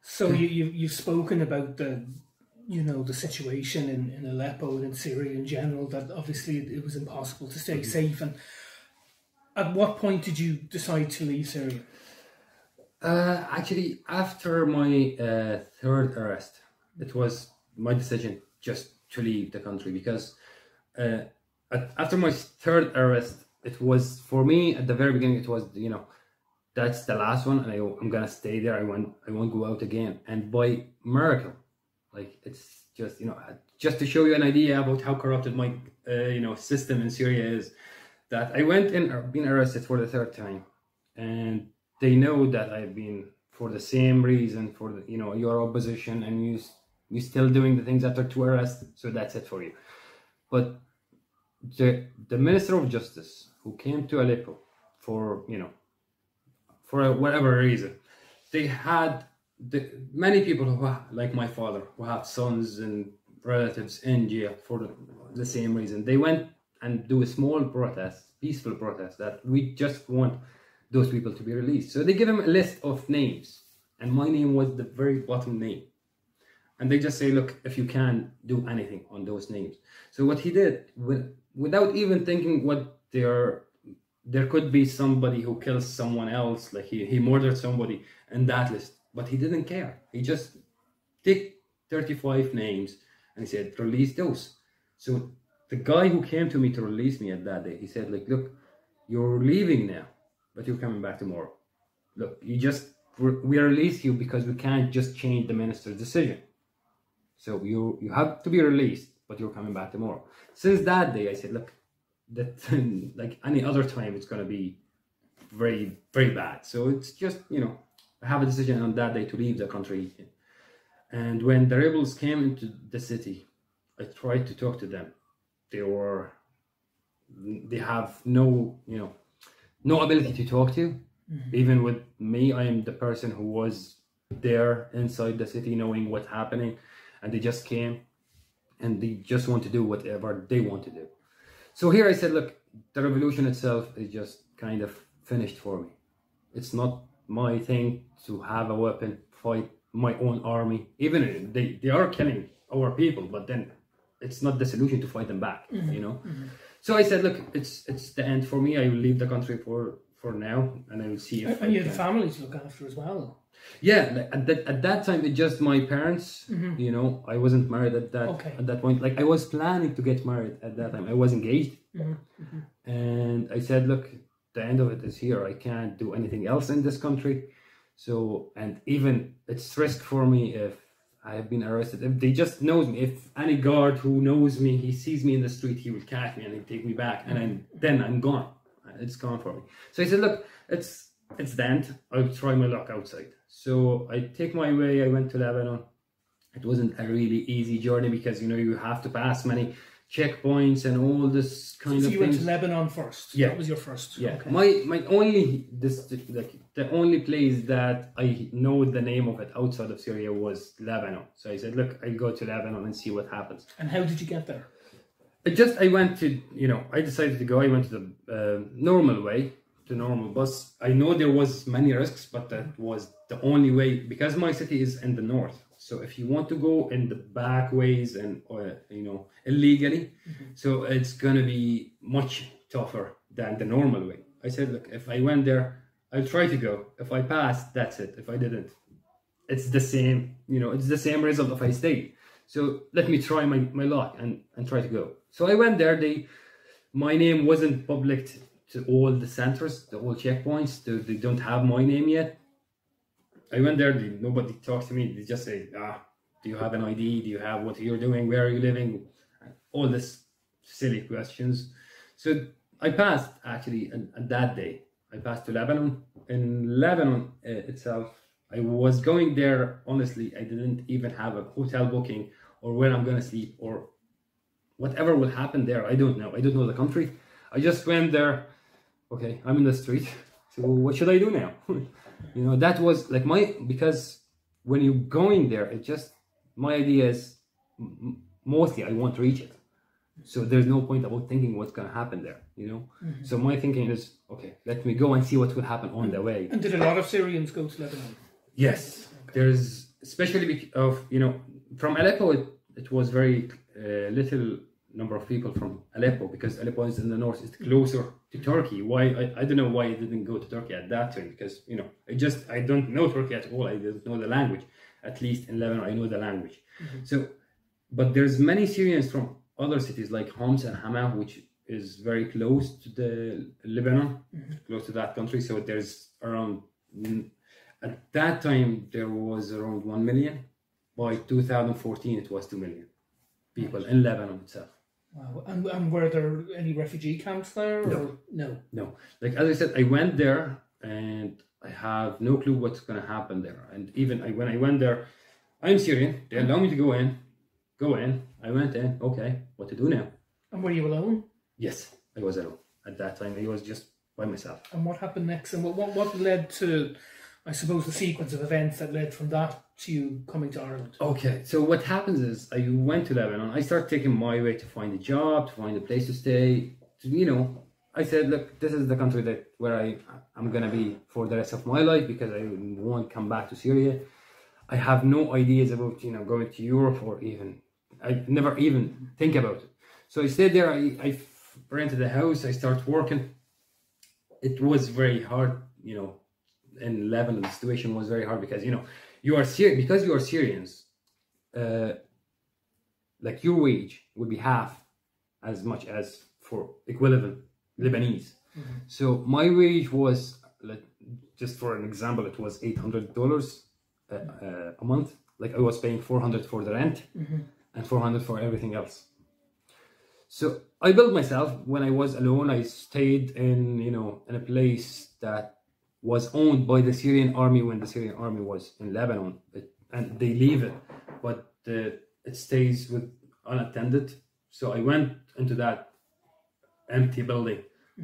So you've spoken about the situation in Aleppo and in Syria in general, that obviously it was impossible to stay safe. And at what point did you decide to leave Syria? Actually, after my third arrest, it was my decision just to leave the country, because after my third arrest, it was, for me at the very beginning, it was, that's the last one, and I'm gonna stay there. I won't go out again. And by miracle, like, it's just, just to show you an idea about how corrupted my system in Syria is, that I went in, been arrested for the third time, and they know that I've been for the same reason, for the, your opposition, and you still doing the things after two arrests, so that's it for you. But the Minister of Justice, who came to Aleppo for whatever reason, they had many people who, like my father, who have sons and relatives in jail for the same reason. They went and do a small protest, peaceful protest, that we just want those people to be released. So they give him a list of names, and my name was the very bottom name. And they just say, look, if you can do anything on those names. So what he did, without even thinking what there could be somebody who kills someone else, like he murdered somebody in that list, but he didn't care. He just took 35 names and he said, release those. So the guy who came to me to release me at that day, he said, like, look, you're leaving now, but you're coming back tomorrow. Look, we release you because we can't just change the minister's decision. So you have to be released, but you're coming back tomorrow. Since that day, I said, look, that like any other time, it's going to be very, very bad. So it's just, I have a decision on that day to leave the country. And when the rebels came into the city, I tried to talk to them. They have no ability to talk to. Mm-hmm. Even with me, I am the person who was there inside the city knowing what's happening. And they just came and they just want to do whatever they want to do. So here I said, look, the revolution itself is just kind of finished for me. It's not my thing to have a weapon, fight my own army. Even they are killing our people, but then it's not the solution to fight them back, Mm-hmm. So I said, look, it's the end for me. I will leave the country for now, and I will see if. And you had a family to look after as well. Yeah, at that time, it's just my parents. Mm-hmm. I wasn't married at that point. Like, I was planning to get married at that time. I was engaged, mm-hmm. And I said, look, the end of it is here. I can't do anything else in this country. So, and even it's risk for me if I have been arrested. If they just knows me, if any guard who knows me, he sees me in the street, he will catch me and he'll take me back, and then I'm gone. It's gone for me. So I said, look, it's the end. I'll try my luck outside. So I take my way. I went to Lebanon. It wasn't a really easy journey because you have to pass many checkpoints and all this kind of things. So you went to Lebanon first. Yeah, that was your first. Yeah, okay. my only the only place that I know the name of it outside of Syria was Lebanon. So I said, look, I'll go to Lebanon and see what happens. And how did you get there? I went to I decided to go. I went to the normal way. The normal bus. I know there was many risks, but that was the only way, because my city is in the north. So if you want to go in the back ways and illegally, mm-hmm. so it's gonna be much tougher than the normal way. I said, look, if I went there, I'll try to go. If I passed, that's it. If I didn't, it's the same. It's the same result if I stayed. So let me try my luck and try to go. So I went there. My name wasn't public to all the centers, the all checkpoints. They don't have my name yet. I went there, nobody talked to me. They just say, do you have an ID? Do you have what you're doing? Where are you living? All this silly questions. So I passed, actually, and that day. I passed to Lebanon. In Lebanon itself, I was going there, honestly, I didn't even have a hotel booking or where I'm going to sleep or whatever will happen there. I don't know. I don't know the country. I just went there. Okay, I'm in the street. So what should I do now? That was like because when you're going there, my idea is mostly I want to reach it. So there's no point about thinking what's going to happen there, Mm-hmm. So my thinking is, okay, let me go and see what will happen on the way. And did a lot of Syrians go to Lebanon? Yes. Okay. There's especially of, you know, from Aleppo, it was very little number of people from Aleppo, because Aleppo is in the north, it's closer to Turkey. Why? I don't know why I didn't go to Turkey at that time, because, you know, I don't know Turkey at all. I didn't know the language. At least in Lebanon, I know the language. So, but there's many Syrians from other cities like Homs and Hama, which is very close to the Lebanon, close to that country. So there's around, at that time, there was around 1 million. By 2014, it was 2 million people in Lebanon itself. Wow. And were there any refugee camps there? No. Or? No. No. Like, as I said, I went there and I have no clue what's going to happen there. And even when I went there, I'm Syrian. They allowed me to go in. I went in. Okay, what to do now? And were you alone? Yes, I was alone. At that time, I was just by myself. And what happened next? And what led to, I suppose, the sequence of events that led from that to you coming to Ireland? Okay, so what happens is I went to Lebanon. I started taking my way to find a job, to find a place to stay. You know, I said, look, this is the country where I'm going to be for the rest of my life, because I won't come back to Syria. I have no ideas about, you know, going to Europe, or even, I never even think about it. So I stayed there. I rented a house. I started working. It was very hard, you know. In Lebanon, the situation was very hard because, you know, because you are Syrians, like your wage would be half as much as for equivalent Lebanese. So my wage was, like, just for an example, it was $800 a month. Like, I was paying $400 for the rent and $400 for everything else. So I built myself. When I was alone, I stayed in, you know, in a place that was owned by the Syrian army when the Syrian army was in Lebanon, and they leave it, but it stays with unattended. So I went into that empty building.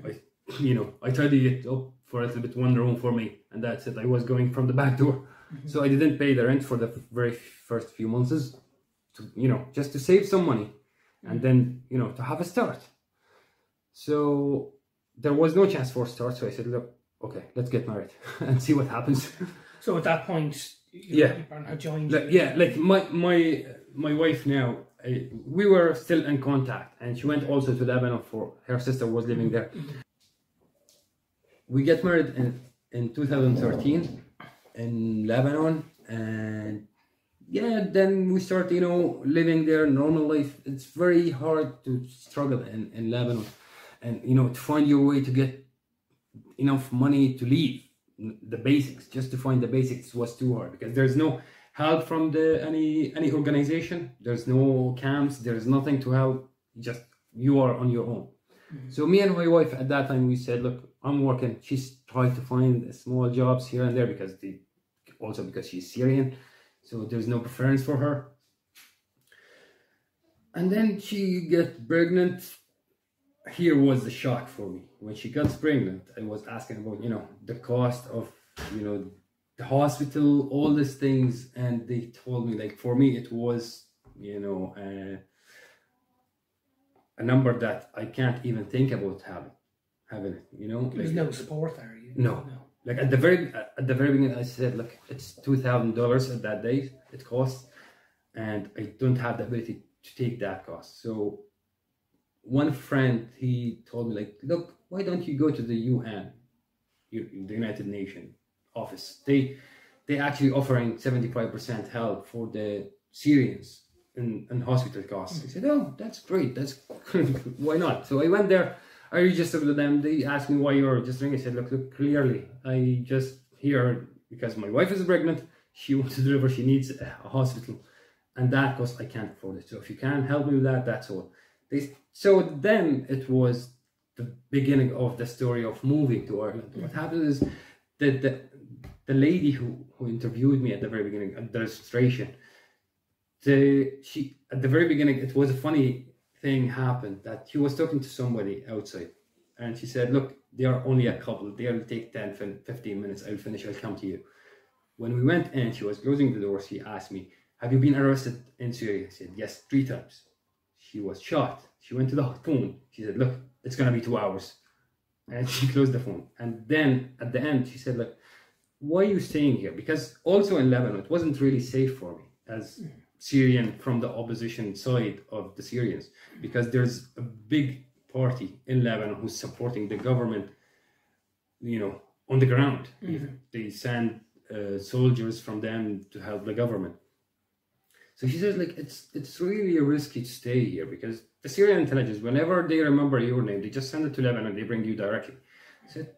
I tried to get up for a little bit, one room for me, and that's it. I was going from the back door. So I didn't pay the rent for the very first few months, to, you know, just to save some money, and then, you know, to have a start. So there was no chance for a start. So I said, look, okay, let's get married and see what happens. So at that point, your partner had joined you. Yeah, like my wife now, we were still in contact, and she went also to Lebanon, for her sister was living there. We get married in 2013 in Lebanon, and yeah, then we start, you know, living there, normal life. It's very hard to struggle in Lebanon, and, you know, to find your way to get enough money to leave. The basics, just to find the basics, was too hard, because there's no help from any organization. There's no camps. There's nothing to help. Just you are on your own. So me and my wife at that time, we said, look, I'm working. She's trying to find small jobs here and there, because she's Syrian, so there's no preference for her. And then she gets pregnant. Here was the shock for me. When she got pregnant, I was asking about, you know, the cost of, you know, the hospital, all these things, and they told me, like, for me it was, you know, a number that I can't even think about having it, you know. There's no support there. No. Like at the very beginning, I said, look, it's $2,000 at that day it costs, and I don't have the ability to take that cost. So one friend, he told me, like, look, why don't you go to the UN, the United Nations office? They actually offering 75% help for the Syrians in hospital costs. I said, oh, that's great. That's why not? So I went there. I registered with them. They asked me why you're registering. I said, look, clearly, I just here because my wife is pregnant. She wants to deliver. She needs a hospital, and that cost I can't afford it. So if you can help me with that, that's all. So then it was the beginning of the story of moving to Ireland. What happened is that the lady who interviewed me at the very beginning at the registration, she at the very beginning, it was a funny thing happened that she was talking to somebody outside, and she said, look, they are only a couple, they'll take 10-15 minutes, I'll finish, I'll come to you. When we went in, she was closing the door. She asked me, have you been arrested in Syria? I said, yes, 3 times. She was shocked. She went to the phone. She said, look, it's going to be 2 hours. And she closed the phone. And then at the end, she said, look, why are you staying here? Because also in Lebanon, it wasn't really safe for me as Syrian from the opposition side of the Syrians, because there's a big party in Lebanon who's supporting the government, on the ground. They send soldiers from them to help the government. So she says, like, it's really risky to stay here, because the Syrian intelligence, whenever they remember your name, they just send it to Lebanon, they bring you directly. I said,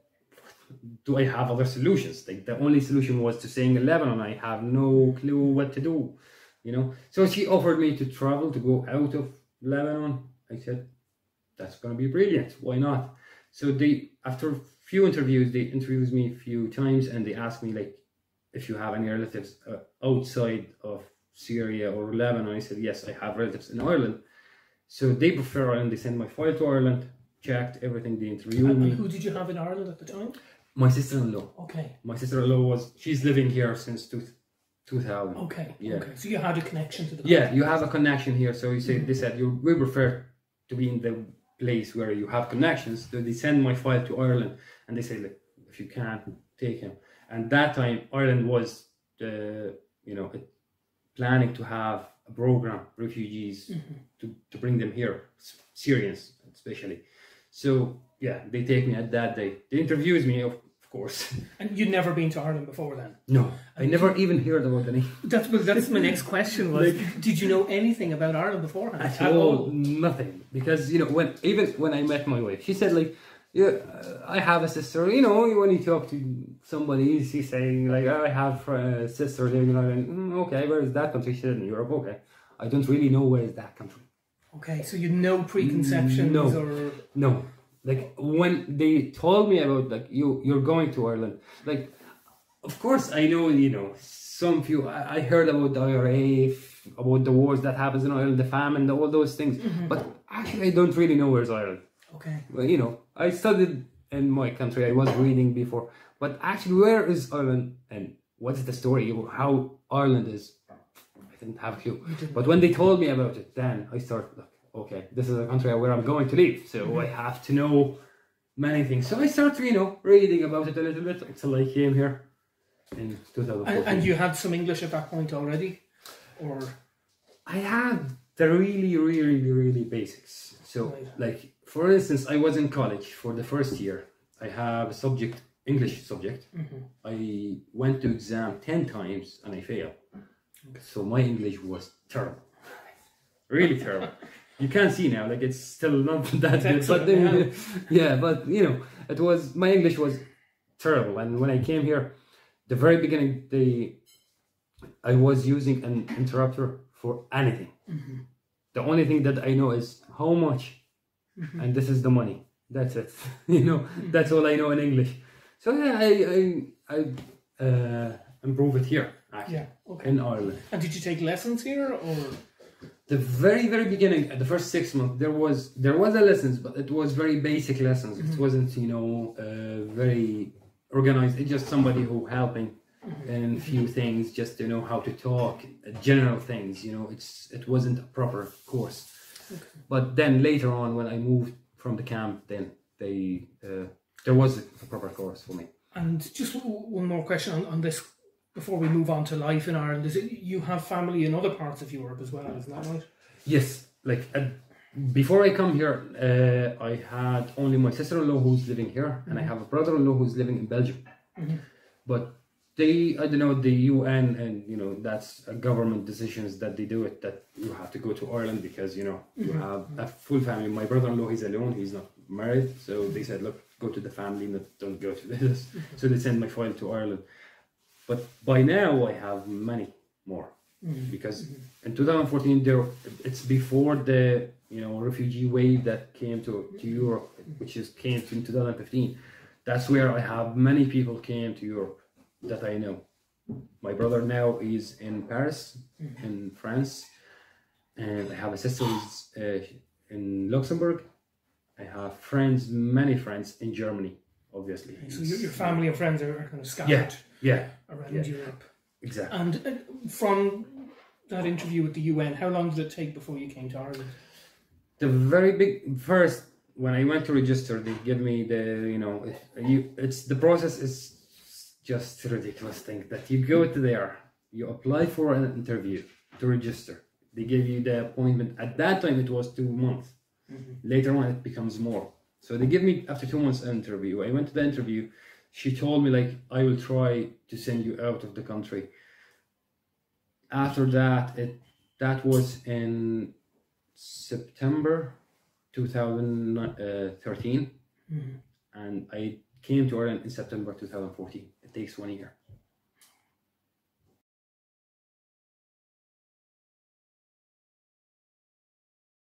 do I have other solutions? Like, the only solution was to staying in Lebanon. I have no clue what to do, So she offered me to travel, to go out of Lebanon. I said, that's going to be brilliant. Why not? So after a few interviews, they interviewed me a few times, and they asked me, like, if you have any relatives outside of Syria or Lebanon. I said, yes, I have relatives in Ireland. So they prefer Ireland. They sent my file to Ireland, checked everything, they interviewed me. Who did you have in Ireland at the time? My sister-in-law. Okay. My sister-in-law she's living here since 2000. Okay. Yeah. Okay. So you had a connection to the country. Yeah, you have a connection here. So they said, we prefer to be in the place where you have connections. So they send my file to Ireland, and they say, like, if you can, take him. And that time, Ireland was, planning to have a program, refugees, to bring them here, Syrians especially. So yeah, they take me at that day. They interviews me, of course. And you'd never been to Ireland before then? No, I never even heard about the name. That's my next question was, did you know anything about Ireland beforehand? At all, nothing. Because, when I met my wife, she said, like, yeah, I have a sister. When you talk to somebody, she's saying, like, I have a sister living in Ireland. Okay, where is that country? She said, in Europe. Okay, I don't really know where is that country. Okay, so you no preconceptions or... No. Like, when they told me about, like, you're going to Ireland, like, of course I know, some few, I heard about the IRA, about the wars that happens in Ireland, the famine, all those things, but actually I don't really know where's Ireland. Okay. Well, I studied in my country, I was reading before, but actually where is Ireland and what's the story, how Ireland is, I didn't have a clue. But when they told me about it, then I started, like, okay, this is a country where I'm going to live, so I have to know many things. So I started, reading about it a little bit until I came here in 2014. And you had some English at that point already? Or I had the really, really, really basics. So, like, for instance, I was in college for the first year. I have a subject, English subject. I went to exam 10 times and I failed. So my English was terrible. Really terrible. You can't see now, like, it's still not that good. But but it was, my English was terrible. And when I came here, the very beginning, I was using an interpreter for anything. The only thing that I know is how much, and this is the money. That's it. That's all I know in English. So yeah, I improve it here, actually, in Ireland. And did you take lessons here, or? The very, very beginning, the first 6 months, there was a lessons, but it was very basic lessons. It wasn't, very organized. It's just somebody who helping in a few things, just to know how to talk, general things. It wasn't a proper course. But then later on, when I moved from the camp, then there was a proper course for me. And just one more question on this before we move on to life in Ireland. Is it you have family in other parts of Europe as well? Isn't that right? Yes. Like, before I come here, I had only my sister-in-law who's living here, and I have a brother-in-law who's living in Belgium. But I don't know, the UN and that's a government decisions that they do it, that you have to go to Ireland because you have a full family. My brother-in-law, he's alone, he's not married, so they said, look, go to the family, don't go to this. So they sent my file to Ireland. But by now I have many more because in 2014 it's before the refugee wave that came to Europe, which came in 2015. That's where I have many people came to Europe that I know. My brother now is in Paris, in France, and I have a sister who's in Luxembourg. I have many friends in Germany, obviously. So your family and friends are kind of scattered around Europe. Exactly. And from that interview with the UN, how long did it take before you came to Ireland? The very big first, when I went to register, they give me the it's the process is just a ridiculous thing that you go to there, you apply for an interview to register. They give you the appointment. At that time, it was 2 months. Later on, it becomes more. So they give me after 2 months an interview. I went to the interview. She told me like, I will try to send you out of the country. After that, that was in September 2013, and I came to Ireland in September 2014. It takes 1 year.